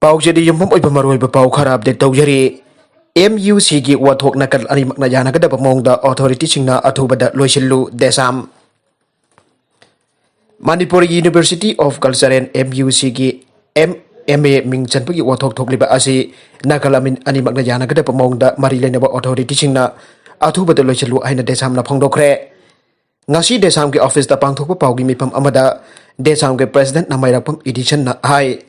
पाउजेदी युम्फम ओइबा मरोइबा पाउ खरा update तौजरी MUC की वाथोक नकल अनिमकना यानगदब मोंगदा अथॉरिटी सिंगना अथुबदा लोइसिल्लु देसाम Manipur university of culture and MUC की MA मिंगचनपगी वाथोक थोकलिबा असि नकल अनिमकना यानगदब मोंगदा मरी लेनबा अथॉरिटी सिंगना अथुबदा लोइसिल्लु हाइना देसामना फोंदोखरे ngasi desam ke office da pangthokpa paugi mipam amada desam ke president na mairapam edition na hai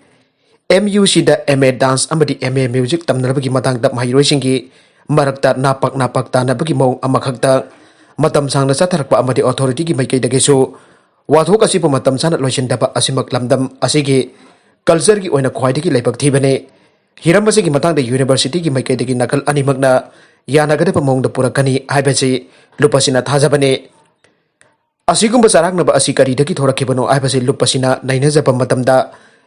MUC da MA dance amadi MA music tamnarabagi matang da mahiroi singi marakta napak ta na bagi mong amakhakta matam sangna satharakpa amadi authority gi maikai da gesu wathok asi pa matam sana loisin da ba asimak lamdam asigi culture gi oina khwaidi gi laibak thibane hiram basi gi matang da university gi maikai da gi nakal animakna yanagada pa mong da purakani haibasi lupasina thajabane असिगुम्बा चारांगनबा असि करिदगी थोरखिबनो आइबसे लुपसिना नाइनजबा मतमदा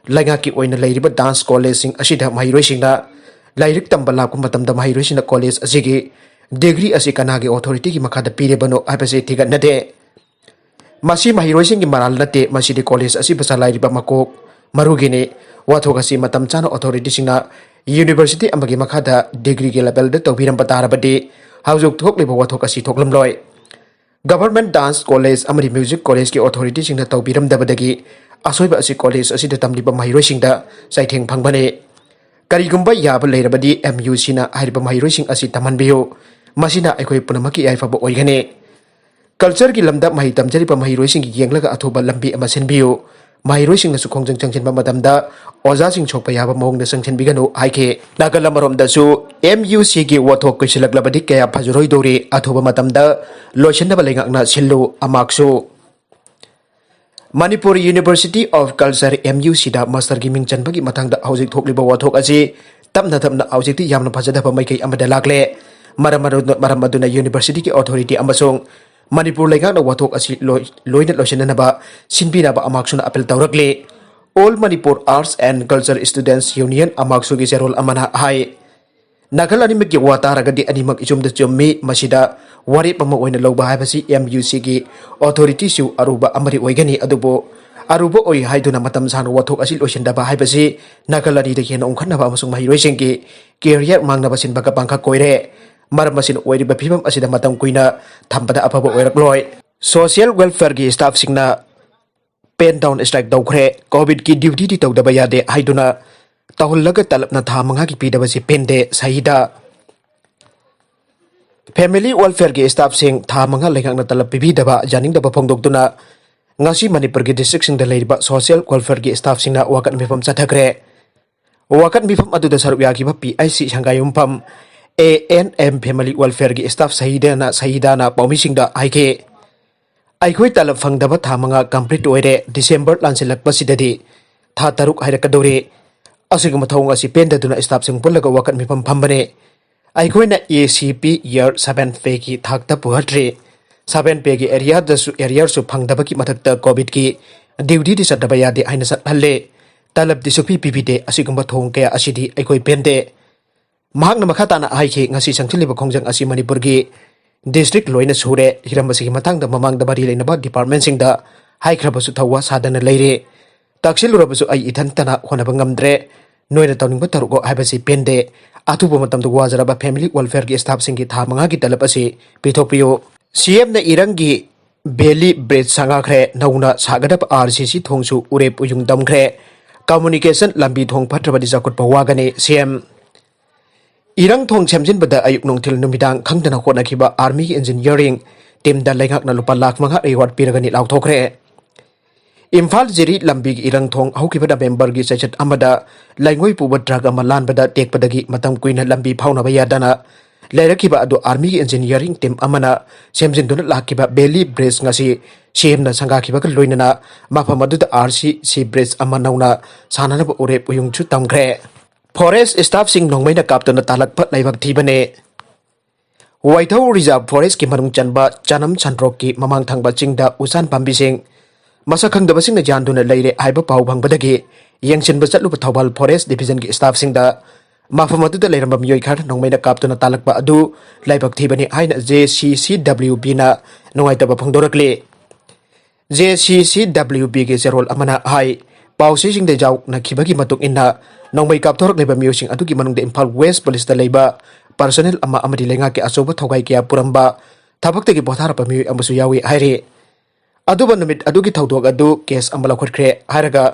लाइगाकी ओइना लेरिबा dance college सिंग असिदा माहिरोइसिंगना lyric तंबा लाकु मतमदा माहिरोइसिना college असिगी degree असि कनागे authority की मखादा पिरेबनो आइबसे थिगनदे मासी माहिरोइसिंगी moral नते मासिदि college असि बसा लाइरिबा मकोक मरुगिने वाथोगसि मतम चाना authority सिंगना यूनिवर्सिटी अमगी मखादा डिग्री के लेवल द तौबिरम बतारबदि हाउजुक थोकलिबा वाथोगसि थोकलमलोय गवर्नमेंट डांस कॉलेज अमरी म्यूजिक कॉलेज की अथॉरिटी सिंगना तौबिरमदबदगी असोइबा असि कॉलेज असिदा तमलिबा माहिरोइसिंगदा साइथेंग फंगबने करिगुम्बा याब लेरबदि MUC ना हाइरिबा माहिरोइसिंग असि तमनबियो मसिना अखोइ पुनमकी याइफाबा ओइगने कल्चर की लमदा माहि तमजरिबा माहिरोइसिंग की येंगलगा अथोबा लंबी अमा सिनबियो माहिरोइसिंग नसु खोंजंग चंगजिनबा मतमदा ओजासिंग छोकपा याबा मोंगदा संगजिनबिगनो हाइके नागलमरोमदसु MUC की वाथोक कइसिलगलबदि कया फजरोइदोरे अथोबा मतमदा लोइसनबा लेंगना सिल्लु अमाक्सु Manipur university of culture MUC दा मास्टर की मिंगचनबगी मतंगदा हौजिक थोकलिबा वाथोक असि तमना हौजिकति यामना फजदबा मैकै अमदा लाक्ले मरमदुना यूनिवर्सिटी की अथॉरिटी अमसोंग मणिपुर लेंगना वाथोक असि लोइना लोइसननबा सिनबिनाबा अमाक्सुना अपील तौरकले all Manipur arts and culture students union अमाक्सु की जेरोल अमना हाय नकल अनिमक की वातारगदि अनिमक इचुमद चुम्मी मसिदा वारे पम ओइना लौबा हाइबसि MUC की अथॉरिटी सु अरुबा अमरि ओइगनी अदुबो अरुबो ओइ हाइदुना मतम सानो वाथोक असि लोइसनदबा हाइबसि नकल अनि द हेन ओंखनबा अमसुंग माहिरोइसिंग की कैरियर मांगनबा सिनबका पांखा कोइरे मरम मसिन ओइरिबा फिबम असिदा मतम कुइना थम्बदा अफबो ओइरकलोय सोशल वेलफेयर की स्टाफ सिंगना पेन डाउन स्ट्राइक दौखरे कोविड की ड्यूटी दी तौदबा यादे हाइदुना तहुल्लगा तलबना था मंगा की पीदबसि पेंदे सहीदा फैमिली वेलफेयर के स्टाफ सिंग था मंगा लेंगना तलब पिबीदबा जानिंगदबा फोंदोक्तुना ngasi manipur की डिस्ट्रिक्ट सिंग लेरिबा सोशल वेलफेयर के स्टाफ सिंगना वाकत मिफम चथखरे वाकत मिफम अदुदा सरुक यागिबा PIC Sangaiyumpham ANM family welfare की स्टाफ सहीदाना पौमी सिंगदा आइके आइखोइ तलब फंगदबा था मंगा कंप्लीट ओइरे डिसेंबर लानसिलकपसिददि था तरुक हाइरकदौरे असिगम थौंग असि पेंददुना स्टाफ सिंग पुलगा वाकत मिफम फंबने आइखोइना ACP ईयर 7 पे की थाकता पुहत्रे 7 पे की एरिया सु फंगदबा की मथकता कोविड की ड्यूटी दि सदबा यादे हाइना सत्हल्ले तलब दि सुपी पिबिदे असिगम थौंग कया असिदि आइखोइ पेंदे महांगना मखाताना हाइखे ngasi संगथिलिबा खोंजंग असि मणिपुर की डिस्ट्रिक्ट लोइना सुरे हिरमबसि की मतंगदा ममांगदा बरि लेनबा डिपार्टमेंट सिंगदा हाइख्रबसु थौवा सादना लेरे ताक्सिलुरबसु आई इथनतना होनबा ngamdre नोइना तौनिंगबा तरुगो हाइबसि पेंदे अथुबा मतमदा वाजरबा फैमिली वेलफेयर की स्टाफ सिंग की था मंगा की तलब असि पिथोपियो CM ने इरंगी बेली ब्रिज संगाखरे नौना सागदब RCC थोंगसु उरेप उयुंग दमखरे कम्युनिकेशन लंबी थोंग फत्रबदि जाकुटपा वागने CM इरंग थोंग सेमजिनबदा अयुक नोंथिल नुमिदांग खंगदना होनाखिबा आर्मी की इंजीनियरिंग टीम दा लेंगाकना लुपा लाख मंगा रिवार्ड पिरगनि लाउथोखरे इम्फाल जिरी लंबी की इरंग थोंग हौकिबदा मेंबर की सचत अमदा लाइंगोइ पुबा ड्रग अमा लानबदा टेकपदगी मतम कुइना लंबी फाउनबा यादना लेरखिबा अदो आर्मी की इंजीनियरिंग टीम अमना सेमजिनदुना लाखिबा बेली ब्रिज ngasi सेमना संगाखिबा का लोइनना माफम अदुदा RCC ब्रिज अमा नौना साननबा उरेप उयुंगचु तमखरे फॉरेस्ट स्टाफ सिंग नोंगमैना कापतना तालकपा लाइबक थीबने वाइथौ रिजर्व फॉरेस्ट की मनुंग चनबा चनम संट्रोक की ममांग थंगबा चिंगदा उसान पांबी सिंग मसक खंगदबसिंगना जानदुना लेरे हाइबा पाउ भंगबदगी यंगसिनबा चतलुबा थौबाल फॉरेस्ट डिवीजन की स्टाफ सिंगदा माफम अदुदा लेरंबा मियोय खर नोंगमैना कापतना तालकपा अदु लाइबक थीबने हाइना JCCWB ना नुंगाइतबा फोंदोरकले JCCWB के जेरोल अमना हाई ꯄꯥꯎꯆꯦꯁꯤꯡꯗ ꯌꯥꯎꯅꯈꯤꯕꯒꯤ ꯃꯇꯨꯡ ꯏꯟꯅ ꯅꯣꯡꯃꯩ ꯀꯥꯞꯊꯣꯔꯛꯂꯤꯕ ꯃꯤꯑꯣꯏꯁꯤꯡ ꯑꯗꯨꯒꯤ ꯃꯅꯨꯡꯗ ꯏꯝꯐꯥꯜ ꯋꯦꯁ ꯄꯨꯂꯤꯁꯇ ꯂꯩꯕ ꯄꯔꯁꯣꯅꯦꯜ ꯑꯃ ꯑꯃꯗꯤ ꯂꯩꯉꯥꯛꯀꯤ ꯑꯆꯧꯕ ꯊꯧꯒꯥꯏ ꯀꯌꯥ ꯄꯨꯔꯝꯕ ꯊꯕꯛꯇꯒꯤ ꯄꯣꯊꯥꯔꯛꯄ ꯃꯤꯑꯣꯏ ꯑꯃꯁꯨ ꯌꯥꯎꯏ ꯍꯥꯏꯔꯤ ꯑꯗꯨꯕꯨ ꯅꯨꯃꯤꯠ ꯑꯗꯨꯒꯤ ꯊꯧꯗꯣꯛ ꯑꯗꯨ ꯀꯦꯁ ꯑꯃ ꯂꯧꯈꯠꯈ꯭ꯔꯦ ꯍꯥꯏꯔꯒ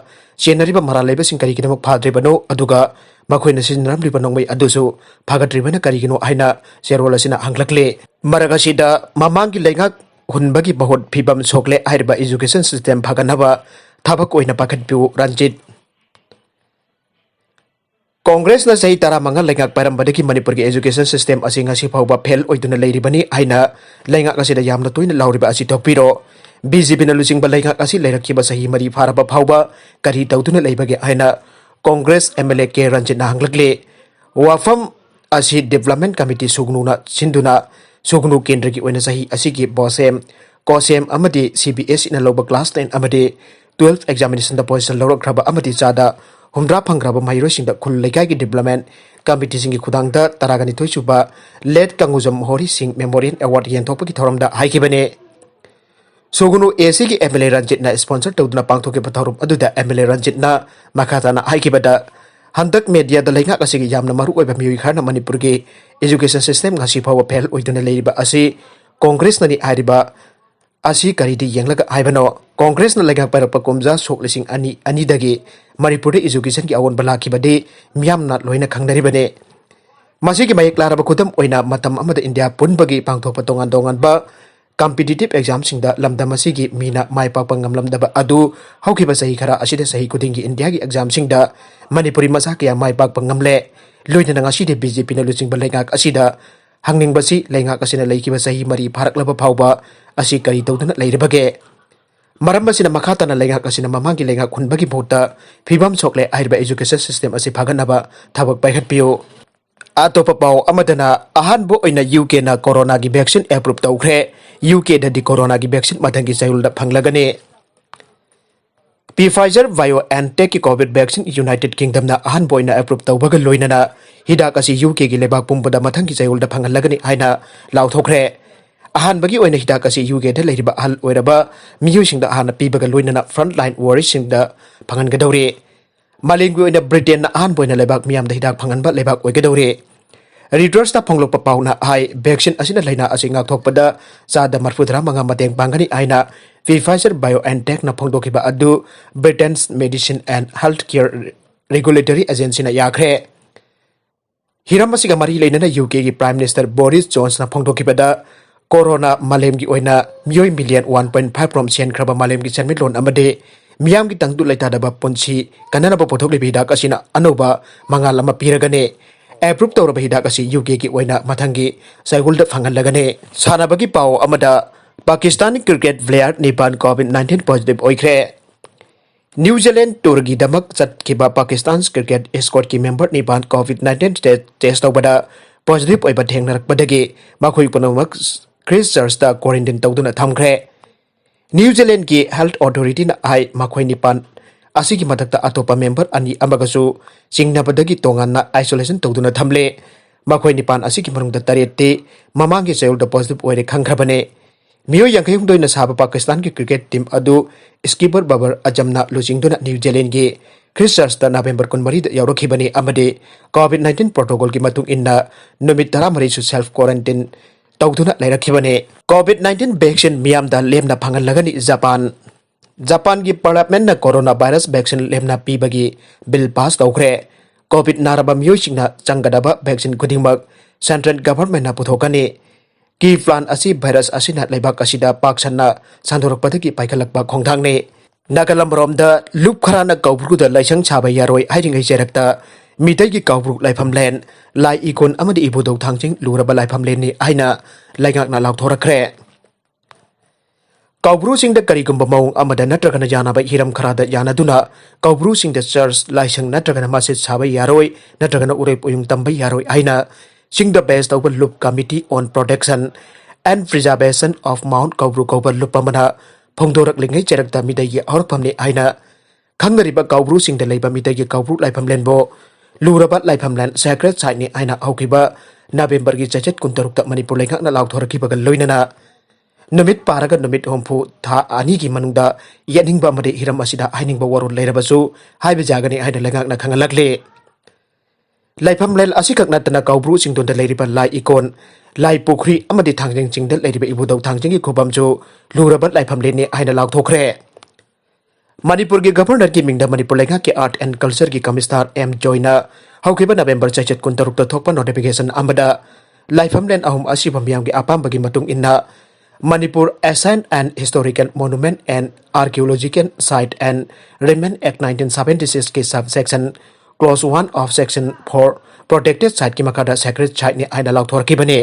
ꯆꯦꯟꯅꯔꯤꯕ ꯃꯔꯥꯜ ꯂꯩꯕꯁꯤꯡ ꯀꯔꯤꯒꯤꯗꯃꯛ ꯐꯥꯗ꯭ꯔꯤꯕꯅꯣ ꯑꯗꯨꯒ ꯃꯈꯣꯏꯅ ꯁꯤꯖꯤꯟꯅꯔꯝꯂꯤꯕ ꯅꯣꯡꯃꯩ ꯑꯗꯨꯁꯨ ꯐꯥꯒꯠꯇ꯭ꯔꯤꯕꯅ ꯀꯔꯤꯒꯤꯅꯣ ꯍꯥꯏꯅ ꯆꯦꯔꯣꯜ ꯑꯁꯤꯅ ꯍꯪꯂꯛꯂꯤ ꯃꯔꯛ ꯑꯁꯤꯗ ꯃꯃꯥꯡꯒꯤ ꯂꯩꯉꯥꯛ ꯍꯨꯟꯕꯒꯤ ꯃꯍꯨꯠ ꯐꯤꯕꯝ ꯁꯣꯛꯂꯦ ꯍꯥꯏꯔꯤꯕ ꯏꯖꯨꯀꯦꯁꯟ ꯁꯤꯁꯇꯦꯝ ꯐꯒꯠꯅꯕ ꯊꯕꯛ ꯑꯣꯏꯅ ꯄꯥꯏꯈꯠꯄꯤꯌꯨ ꯔꯟꯖꯤꯠ ꯀꯣꯡꯒ꯭ꯔꯦꯁꯅ ꯆꯍꯤ 15 ꯂꯩꯉꯥꯛ ꯄꯥꯏꯔꯝꯕꯗꯒꯤ ꯃꯅꯤꯄꯨꯔꯒꯤ ꯑꯦꯖꯨꯀꯦꯁꯟ ꯁꯤꯁꯇꯦꯝ ꯑꯁꯤ ꯉꯁꯤ ꯐꯥꯎꯕ ꯐꯦꯜ ꯑꯣꯏꯗꯨꯅ ꯂꯩꯔꯤꯕꯅꯤ ꯍꯥꯏꯅ ꯂꯩꯉꯥꯛ ꯑꯁꯤꯗ ꯌꯥꯝꯅ ꯇꯣꯏꯅ ꯂꯥꯎꯔꯤꯕ ꯑꯁꯤ ꯇꯣꯛꯄꯤꯔꯣ ꯕꯤꯖꯦꯄꯤꯅ ꯂꯨꯆꯤꯡꯕ ꯂꯩꯉꯥꯛ ꯑꯁꯤ ꯂꯩꯔꯛꯈꯤꯕ ꯆꯍꯤ 4 ꯐꯥꯔꯕ ꯐꯥꯎꯕ ꯀꯔꯤ ꯇꯧꯗꯨꯅ ꯂꯩꯕꯒꯦ ꯍꯥꯏꯅ ꯀꯣꯡꯒ꯭ꯔꯦꯁ ꯑꯦꯝꯑꯦꯜꯑꯦ ꯀꯦ ꯔꯟꯖꯤꯠꯅ ꯍꯪꯂꯛꯂꯤ ꯋꯥꯐꯝ ꯑꯁꯤ ꯗꯤꯕꯦꯂꯞꯃꯦꯟꯠ ꯀꯃꯤꯇꯤ ꯁꯨꯒꯅꯨꯅ ꯁꯤꯟꯗꯨꯅ ꯁꯨꯒꯅꯨ ꯀꯦꯟꯗ꯭ꯔꯒꯤ ꯑꯣꯏꯅ ꯆꯍꯤ ꯑꯁꯤꯒꯤ ꯕꯣꯁꯦꯝ ꯀꯣꯁꯦꯝ ꯑꯃꯗꯤ CBSEꯅ ꯂꯧꯕ ꯀ꯭ꯂꯥꯁ 10 ꯑꯃꯗꯤ 12 ꯑꯦꯛꯖꯥꯃꯤꯅꯦꯁꯟꯗ ꯄꯣꯖꯤꯁꯟ ꯂꯧꯔꯛꯈ꯭ꯔꯕ ꯑꯃꯗꯤ ꯆꯥꯗ 70 ꯐꯪꯈ꯭ꯔꯕ ꯃꯍꯩꯔꯣꯏꯁꯤꯡꯗ ꯈꯨꯜ ꯂꯩꯀꯥꯏꯒꯤ ꯗꯤꯕꯦꯂꯞꯃꯦꯟꯠ ꯀꯃꯤꯇꯤꯁꯤꯡꯒꯤ ꯈꯨꯊꯥꯡꯗ 12 ꯁꯨꯕ ꯂꯦꯠ ꯀꯪꯒꯨꯖꯝ ꯍꯣꯔꯤ ꯁꯤꯡ ꯃꯦꯃꯣꯔꯤꯌꯦꯜ ꯑꯦꯋꯥꯔꯗ ꯌꯦꯟꯊꯣꯛꯄꯒꯤ ꯊꯧꯔꯝꯗ ꯍꯥꯏꯈꯤꯕꯅꯤ ꯁꯨꯒꯅꯨ ꯑꯦꯁꯤꯒꯤ ꯑꯦꯝꯑꯦꯜꯑꯦ ꯔꯟꯖꯤꯠꯅ ꯁ꯭ꯄꯣꯟꯁꯔ ꯇꯧꯗꯨꯅ ꯄꯥꯡꯊꯣꯛꯈꯤꯕ ꯊꯧꯔꯝ ꯑꯗꯨꯗ ꯑꯦꯝꯑꯦꯜꯑꯦ ꯔꯟꯖꯤꯠꯅ ꯃꯈꯥ ꯇꯥꯅ ꯍꯥꯏꯈꯤꯕꯗ ꯍꯟꯗꯛ ꯃꯦꯗꯤꯌꯥꯗ ꯂꯩꯉꯥꯛ ꯑꯁꯤꯒꯤ ꯌꯥꯝꯅ ꯃꯔꯨꯑꯣꯏꯕ ꯃꯤꯑꯣꯏ ꯈꯔꯅ ꯃꯅꯤꯄꯨꯔꯒꯤ ꯑꯦꯖꯨꯀꯦꯁꯟ ꯁꯤꯁꯇꯦꯝ ꯉꯁꯤ ꯐꯥꯎꯕ ꯐꯦꯜ ꯑꯣꯏꯗꯨꯅ ꯂꯩꯔꯤꯕ ꯑꯁꯤ ꯀꯣꯡꯒ꯭ꯔꯦꯁꯅꯅꯤ ꯍꯥꯏꯔꯤꯕ ꯑꯁꯤ ꯀꯔꯤꯗꯤ ꯌꯦꯡꯂꯒ ꯍꯥꯏꯕꯅꯣ ꯀꯣꯡꯒ꯭ꯔꯦꯁꯅ ꯂꯩꯉꯥꯛ ꯄꯥꯏꯔꯛꯄ ꯀꯨꯝꯖꯥ ꯁꯣꯛ 2002ꯗꯒꯤ ꯃꯅꯤꯄꯨꯔꯗ ꯑꯦꯖꯨꯀꯦꯁꯟꯒꯤ ꯑꯑꯣꯟꯕ ꯂꯥꯛꯈꯤꯕꯗꯤ ꯃꯤꯌꯥꯝꯅ ꯂꯣꯏꯅ ꯈꯪꯅꯔꯤꯕꯅꯤ ꯃꯁꯤꯒꯤ ꯃꯌꯦꯛ ꯂꯥꯔꯕ ꯈꯨꯗꯝ ꯑꯣꯏꯅ ꯃꯇꯝ ꯑꯃꯗ ꯏꯟꯗꯤꯌꯥ ꯄꯨꯟꯕꯒꯤ ꯄꯥꯡꯊꯣꯛꯄ ꯇꯣꯉꯥꯟ ꯇꯣꯉꯥꯟꯕ ꯀꯝꯄꯤꯇꯤꯇꯤꯚ ꯑꯦꯛꯖꯥꯝꯁꯤꯡꯗ ꯂꯝꯗꯝ ꯑꯁꯤꯒꯤ ꯃꯤꯅ ꯃꯥꯏ ꯄꯥꯛꯄ ꯉꯝꯂꯝꯗꯕ ꯑꯗꯨ ꯍꯧꯈꯤꯕ ꯆꯍꯤ ꯈꯔ ꯑꯁꯤꯗ ꯆꯍꯤ ꯈꯨꯗꯤꯡꯒꯤ ꯏꯟꯗꯤꯌꯥꯒꯤ ꯑꯦꯛꯖꯥꯝꯁꯤꯡꯗ ꯃꯅꯤꯄꯨꯔꯤ ꯃꯆꯥ ꯀꯌꯥ ꯃꯥꯏ ꯄꯥꯛꯄ ꯉꯝꯂꯦ ꯂꯣꯏꯅꯅ ꯉꯁꯤꯗꯤ ꯕꯤꯖꯦꯄꯤꯅ ꯂꯨꯆꯤꯡꯕ ꯂꯩꯉꯥꯛ ꯑꯁꯤꯗ ꯍꯪꯅꯤꯡꯕꯁꯤ ꯂꯩꯉꯥꯛ ꯑꯁꯤꯅ ꯂꯩꯈꯤꯕ ꯆꯍꯤ 4 ꯐꯥꯔꯛꯂꯕ ꯐꯥꯎꯕ ꯑꯁꯤ ꯀꯔꯤ ꯇꯧꯗꯨꯅ ꯂꯩꯔꯤꯕꯒꯦ ꯃꯔꯝ ꯑꯁꯤꯅ ꯃꯈꯥ ꯇꯥꯅ ꯂꯩꯉꯥꯛ ꯑꯁꯤꯅ ꯃꯃꯥꯡꯒꯤ ꯂꯩꯉꯥꯛ ꯍꯨꯟꯕꯒꯤ ꯃꯍꯨꯠꯇ ꯐꯤꯕꯝ ꯁꯣꯛꯂꯦ ꯍꯥꯏꯔꯤꯕ ꯑꯦꯖꯨꯀꯦꯁꯟ ꯁꯤꯁꯇꯦꯝ ꯑꯁꯤ ꯐꯒꯠꯅꯕ ꯊꯕꯛ ꯄꯥꯏꯈꯠꯄꯤꯌꯨ ꯑꯇꯣꯞꯄ ꯄꯥꯎ ꯑꯃꯗꯅ ꯑꯍꯥꯟꯕ ꯑꯣꯏꯅ ꯌꯨꯀꯦꯅ ꯀꯣꯔꯣꯅꯥꯒꯤ ꯚꯦꯛꯁꯤꯟ ꯑꯦꯄ꯭ꯔꯨꯞ ꯇꯧꯈ꯭ꯔꯦ ꯌꯨꯀꯦꯗꯗꯤ ꯀꯣꯔꯣꯅꯥꯒꯤ ꯚꯦꯛꯁꯤꯟ ꯃꯊꯪꯒꯤ ꯆꯌꯣꯜꯗ ꯐꯪꯂꯒꯅꯤ ꯄꯤꯐꯥꯏꯖꯔ ꯕꯥꯏꯑꯣꯑꯦꯟꯇꯦꯛꯀꯤ ꯀꯣꯚꯤꯗ ꯚꯦꯛꯁꯤꯟ ꯌꯨꯅꯥꯏꯇꯦꯗ ꯀꯤꯡꯗꯝꯅ ꯑꯍꯥꯟꯕ ꯑꯣꯏꯅ ꯑꯦꯄ꯭ꯔꯨꯞ ꯇꯧꯕꯒ ꯂꯣꯏꯅꯅ ꯍꯤꯗꯥꯛ ꯑꯁꯤ ꯌꯨꯀꯦꯒꯤ ꯂꯩꯕꯥꯛ ꯄꯨꯝꯕꯗ ꯃꯊꯪꯒꯤ ꯆꯌꯣꯜꯗ ꯐꯪꯍꯜꯂꯒꯅꯤ ꯍꯥꯏꯅ ꯂꯥꯎꯊꯣꯛꯈ꯭ꯔꯦ ꯑꯍꯥꯟꯕꯒꯤ ꯑꯣꯏꯅ ꯍꯤꯗꯥꯛ ꯑꯁꯤ ꯌꯨꯀꯦꯗ ꯂꯩꯔꯤꯕ ꯑꯍꯜ ꯑꯣꯏꯔꯕ ꯃꯤꯑꯣꯏꯁꯤꯡꯗ ꯍꯥꯟꯅ ꯄꯤꯕꯒ ꯂꯣꯏꯅꯅ ꯐ꯭ꯔꯟꯠ ꯂꯥꯏꯟ ꯋꯥꯔꯤꯁꯤꯡꯗ ꯐꯪꯍꯟꯒꯗꯧꯔꯤ ꯃꯥꯂꯦꯝꯒꯤ ꯑꯣꯏꯅ ꯕ꯭ꯔꯤꯇꯦꯟꯅ ꯑꯍꯥꯟꯕ ꯑꯣꯏꯅ ꯂꯩꯕꯥꯛ ꯃꯤꯌꯥꯝꯗ ꯍꯤꯗꯥꯛ ꯐꯪꯍꯟꯕ ꯂꯩꯕꯥꯛ ꯑꯣꯏꯒꯗꯧꯔꯤ ꯔꯤꯇꯔꯁꯇ ꯐꯣꯡꯂꯛꯄ ꯄꯥꯎꯅ ꯍꯥꯏ ꯚꯦꯛꯁꯤꯟ ꯑꯁꯤꯅ ꯂꯩꯅꯥ ꯑꯁꯤ ꯉꯥꯛꯊꯣꯛꯄꯗ ꯆꯥꯗ 35 ꯃꯇꯦꯡ ꯄꯥꯡꯒꯅꯤ ꯍꯥꯏꯅ ꯄꯤꯐꯥꯏꯖꯔ ꯕꯥꯏꯑꯣꯑꯦꯟꯇꯦꯛꯅ ꯐꯣꯡꯗꯣꯛꯈꯤꯕ ꯑꯗꯨ ꯕ꯭ꯔꯤꯇꯦꯟꯁ ꯃꯦꯗꯤꯁꯤꯟ ꯑꯦꯟड ꯍꯦꯜꯊ ꯀꯦꯌꯔ ꯔꯦꯒꯨꯂꯦꯇꯔꯤ ꯑꯦꯖꯦꯟꯁꯤꯅ ꯌꯥꯈ꯭ꯔꯦ ꯍꯤꯔꯝ ꯑꯁꯤꯒ ꯃꯔꯤ ꯂꯩꯅꯅ ꯌꯨꯀꯦꯒꯤ ꯄ꯭ꯔꯥꯏꯝ ꯃꯤꯅꯤꯁꯇꯔ ꯕꯣꯔꯤꯁ ꯖꯣꯟꯁꯅ ꯐꯣꯡꯗꯣꯛꯈꯤꯕꯗ ꯀꯣꯔꯣꯅꯥ ꯃꯥꯂꯦꯝꯒꯤ ꯑꯣꯏꯅ ꯃꯤꯑꯣꯏ ꯃꯤꯂꯤꯌꯟ 1.5 ꯔꯣꯝ ꯆꯦꯟꯈ꯭ꯔꯕ ꯃꯥꯂꯦꯝꯒꯤ ꯁꯦꯟꯃꯤꯠꯂꯣꯟ ꯑꯃꯗꯤ ꯃꯤꯌꯥꯝꯒꯤ ꯇꯪꯗꯨ ꯂꯩꯇꯥꯗꯕ ꯄꯨꯟꯁꯤ ꯀꯟꯅꯅꯕ ꯄꯨꯊꯣꯛꯂꯤꯕ ꯍꯤꯗꯥꯛ ꯑꯁꯤꯅ ꯑꯅꯧꯕ ꯃꯉꯥꯜ ꯑꯃ ꯄꯤꯔꯒꯅꯤ ꯑꯦꯄ꯭ꯔꯨꯞ ꯇꯧꯔꯕ ꯍꯤꯗꯥꯛ ꯑꯁꯤ ꯌꯨꯀꯦꯒꯤ ꯑꯣꯏꯅ ꯃꯊꯪꯒꯤ ꯆꯌꯣꯜꯗ ꯐꯪꯍꯜꯂꯒꯅꯤ ꯁꯥꯟꯅꯕꯒꯤ ꯄꯥꯎ ꯑꯃꯗ ꯄꯥꯀꯤꯁꯇꯥनी क्रिकेट प्लेयर 9 कोविड-19 पॉजिटिव ओइख्रे न्यूजीलैंड टूरगीदमक चटखिबा पाकिस्तान क्रिकेट स्क्वाड की मेंबर 9 कोविड-19 टेस्ट तौबदा पॉजिटिव ओइबा थेंगनरकबदगी मखोय पुनमक क्रिस चर्चता क्वारंटाइन तौदुना थमख्रे न्यूजीलैंड की हेल्थ अथॉरिटी ना हाई मखोय निपान असिगी मदकता अतोपा मेंबर अनि अमगसु चिंगनाबदगी तोंगाना आइसोलेशन तौदुना थमले मखोय निपान असिगी मरुंगदा तरेत्ती ममांगी चयलदा पॉजिटिव ओइरे खंखरबने मियो यांखै हुंदोइना साबा पाकिस्तान की क्रिकेट टीम अदु स्कीपर बाबर अजमना लुचिंगदुना न्यूजीलैंड की क्रिस चर्चता नवेंबर 23 यावरखिबनी अमदे कोविड-19 प्रोटोकॉल की मतुंग इन्ना नुमित 13 सु सेल्फ क्वारंटाइन तौदुना लैरखिबनी कोविड-19 वैक्सीन मियामदा लेमना फंगलगनी जापान की पार्लियामेंट कोरोना वायरस वैक्सीन लेमना पीबगी बिल पास तौख्रे कोविड नारबा मियोसिंगना चंगदबा वैक्सीन खुदिंगमक सेंट्रल गवर्नमेंट पुथोकनी की प्लान असी भाइरस असिना लेबाक असिदा पाकसन्ना सांदोरकपदगी पाइखलकबा खोंथांगने नागालमरोमदा लुप खराना कौब्रुदा लाइसंग छाबा यारोय हाइरिंगै जेरक्ता मितैगी कौब्रु लाइफमलेन लाई इकोन अमदि इबुदौ थांजिंग लुरबा लाइफमलेननि आइना लाइगाकना लाउथोरखरे कौब्रुसिंगदा करिगुम्बा मौंग अमदा नत्रगना यानाबा हिरम खरादा यानादुना कौब्रुसिंगदा चर्च लाइसंग नत्रगना मस्जिद छाबा यारोय नत्रगना उरेप उयुंग तंबा यारोय आइना Singda based over loop committee on protection and preservation of Mount Kaubru Kaubal Lupamana Pongdorak Lingai Cherakta Midagi Horpamni Aina Kangariba Kaubru Sing the Labor Midagi Kaubru Laipam Lenbo Lurabat Laipam Land Sacred Site ni Aina Aukiba November gi Chachet Kuntarukta Manipur Lengak na Lauk Thorakiba Loinana नुमित पारगा नुमित होमफु था आनी की मनुंगदा येनिंगबा मदे Hiram असिदा हाइनिंगबा वरुन लेरबसु highway जागनी हाइना लेंगाकना खंगलकले लाइफम लेल असिकक नतना काउब्रु सिंगदोंदा लेरिबा लाई इकोन लाई पुखरी अमदि थांजिंग चिंगदल लेरिबा इबुदौ थांजिंगी खुबमजु लुरबत लाइफम लेने हाइना लाउथोखरे मणिपुर के governor की मिंगदा मणिपुर लेंगा के आर्ट एंड कल्चर की कमिश्नर एम जॉयना हौखिबा नवेंबर चैचत कुंतरुक थोकपा नोटिफिकेशन अमदा लाइफम लेन अहुम असिबा मियाम के अपाम्बगी मतुंग इन्ना Manipur assign and historical monument and archaeological site and remain act 1976 के sub section clause 1 of section 4 protected site की मकादा सेक्रेट साइट ने आइना लाउथोरकिबने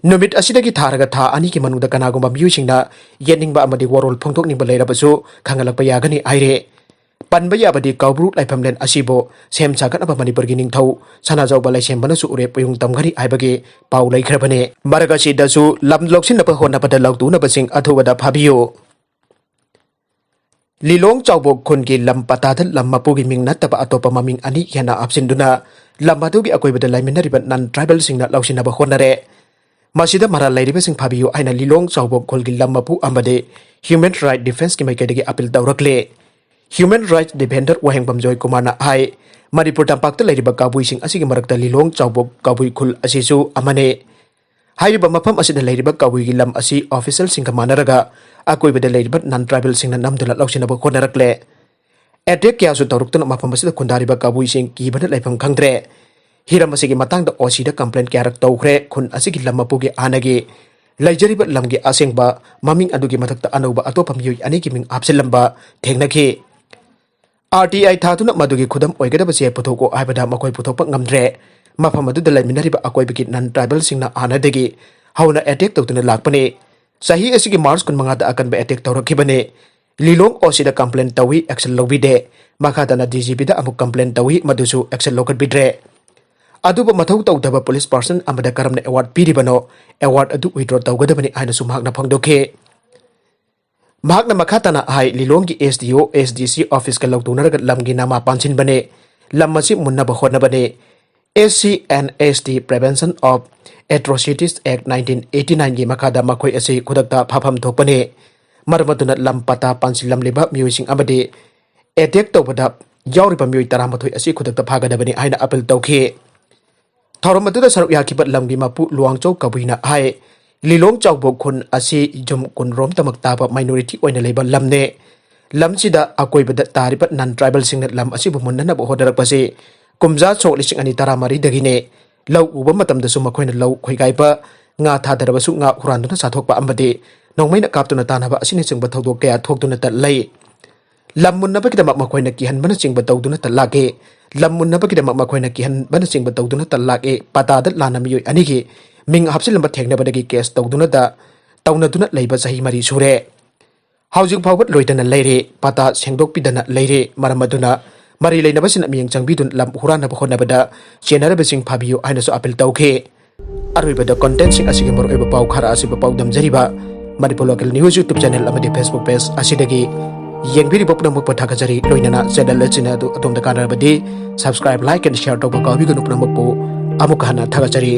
नुमित असिदगी थारगा था अनी की मनुदा कनागुंबा म्यूसिंगना येनिंगबा अमदि वरोल फोंदोकनिंगबा लेरबसु खंगलकपा यागनी आइरे पनबा याबदि काउब्रु लाइफमलेन असिबो सेम सागनबा मणिपुर की निंगथौ सनाजौबा लाइसेंबनसु उरे पयुंग तमगरी आइबगे पाउ लैखरबने मरगसिदसु लम लोक्सिनबा होनबदा लौतुनबसिंग अथुबदा फाबियो लिलोंग चाउबोक खुन की लम पताद लम मपुगी मिंग नत्तबा अतोपा ममिंग अनी हेना आपसिंदुना लम अदुगी अकोइबदा लाइमिनरिबा नन ट्राइबल सिंगना लौसिनबा होनरे मसीदा मरा लाइरिबसिंग फाबियो आइना लिलोंग चाउबोक खुल की लम मपु अमदे ह्यूमन राइट डिफेंस की माइकेदगी अपील तौरकले human right defender Wahengbam Joy कुमारना हाई मणिपुर तंपाक्ता लेरिबा काबुइसिंग असिगी मरक्ता लिलोंग चाउबोक काबुइ खुल असिसु अमने हाइरिबा मफम असिदा लेरिबा काबुइगी लम असी ऑफिशियल सिंगा मानरगा अकोइबदा लेरिबा नन ट्राइबल सिंगना नमदुला लौसिनबा होनरकले एटेक क्यासु तौरक्तन मफम असिदा खुंदारिबा काबुइसिंग कीबना लाइफम खंगद्रे हिरम असिगी मतंगदा ओसीदा कंप्लेंट क्यारक तौखरे खुन असिगी लम मपुगे आनगे लैजरिबा लमगे असेंगबा ममिंग अदुगी मथक्ता अनौबा अतोपा मियोय अनेगी मिंग आपसिलंबा थेंगनखि आरटीआई थातुना मदुगी खुदम ओइगदबसे पुथोको आइबदा मखोय पुथोकपा ngamdre मफम अदुदा लैमिनरिबा अकोइबगी नन ट्राइबल सिंगना आनदगी हौना अटैक तौतुना लाकपने सही असिगी मार्च 15 दा अकनबा अटैक तौरखिबने लिलोंग ओसीदा कंप्लेंट तौई एक्शन लौबिदे मखादना डीजीपी दा अमुक कंप्लेंट तौई मदुसु एक्शन लौकटबिद्रे अदुबा मथौ तौदबा पुलिस पर्सन अमदा करमना अवार्ड पीरिबनो अवार्ड अदु विड्रॉ तौगदबनि आइनसु महाकना फंगदोखे महाकना मखातना हाई लिलोंग की एसडीओ एसडीसी ऑफिस का लौतुनरग लमगी नामा पांसिनबने लम असी मुन्नबा होनबने SCNST prevention of atrocities act 1989 की मखादा मखोय असी खुदकता फाफम थोपने मरमदुना लम पता पांसिलमलिबा म्यूसिंग अमदे अटैक तौबदा यावरिबा म्यूय तरामथोय असी खुदकता फागदबनि आइना अपील तौखे थौरम अदुदा सरुक याखिबा लमगी मपु लुवांगचौ कबुइना हाय लिलोंग चाउबोक खुन असी जुम कुनरोम तमक ताबा माइनॉरिटी ओइना लेबा लमने लमसिदा अकोइबदा तारिबा नन ट्राइबल सिंगना लम असिबु मुन्ननबा होदरकपसे कुमजा चोक लिसिंग अनि तरामरी दगिने लौ उबा मतमदसु मखोइना लौ खोइगाइबा nga थादरबसु nga हुरान्दुना साथोकपा अमबदे नोंमैना काप्तुना तानाबा असिने चिंगबा थौदोक कया थोकदुना तलै लम मुन्नबगिदमक मखोइना किहनबना चिंगबा तौदुना तलागे लम मुन्नबगिदमक मखोइना किहनबना चिंगबा तौदुना तलागे पतादा लाना मियोय अनिगी मिंग हपसिलंबा थेंगनबदगी केस तौदुना दा तौनदुना लैबा सही मरी सुरे हाउजिंग फावबत लोइदना लैरे पता सेंगदोकपिदना लैरे मरमदुना मरी लेनबसिन मियंग चंगबिदुन लम हुरानबा होनबदा चेनरबसिंग फाबियो आइनसु अपील तौखे अरुइबदा कंटेंट सिंग असिगे मरोइबा पाउ खरा असिबा पाउदम जरिबा Manipur local news YouTube channel अमदि फेसबुक पेज असिदगी येंगबिरिबा पुनमक पथागजरी लोइनना चैनल लचिना दु अदोमदा कानरबदि सब्सक्राइब लाइक एंड शेयर तौबा काबिगनु पुनमकपु अमुक हना थागजरी।